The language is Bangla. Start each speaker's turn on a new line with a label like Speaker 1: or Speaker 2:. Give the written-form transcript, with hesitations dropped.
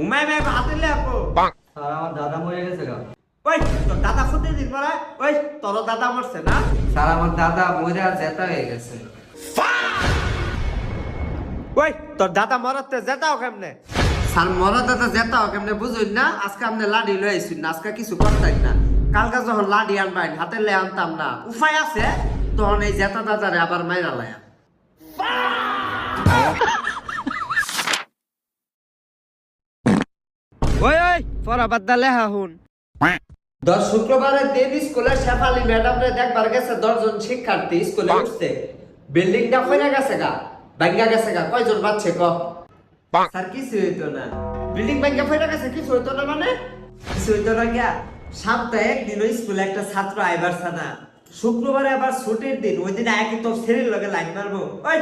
Speaker 1: উমাই মাই হাতে লেপো
Speaker 2: স্যার আমার দাদা মরে গেছে গা।
Speaker 1: ওই তোর দাদা ফুটে দিন পরে ওই তোর দাদা মরছে না
Speaker 2: স্যার আমার দাদা মরে জেতা হয়ে গেছে।
Speaker 1: ওই তোর দাদা মরতে যেতাও কেমনে
Speaker 2: স্যার মরা দাদা জেতা হোক এমনি বুঝুন না, আজকে আপনি লাডি লই আইসুন না, আজকে কিছু করতেন না। কালকে যখন লাডি আনবাইন হাতে লে আনতাম না, উপায় আছে তখন এই জেতা দাদারে আবার মাইরা লায়া।
Speaker 1: ওই ওই পড়া বাদ দা লেহা হুন
Speaker 2: দশ শুক্রবারের দিন স্কুলে শেফালি ম্যাডাম রে দেখবার গেছে 10 জন শিক্ষার্থী স্কুলে উঠছে, বিল্ডিংটা ফেরা গেছে গা, ভাঙ্গা গেছে গা, কয়জন বাচ্চা ক? স্যার কিছু হইতো না। বিল্ডিং ভাঙ্গা ফেরা গেছে কিছু হইতো না মানে? কিছু হইতো না গিয়া সপ্তাহে একদিন ওই স্কুলে একটা ছাত্র আইবার না, শুক্রবারে আবার ছুটির দিন, ওই দিন একই তোর শরীর লগে লাইন মারবো। ওই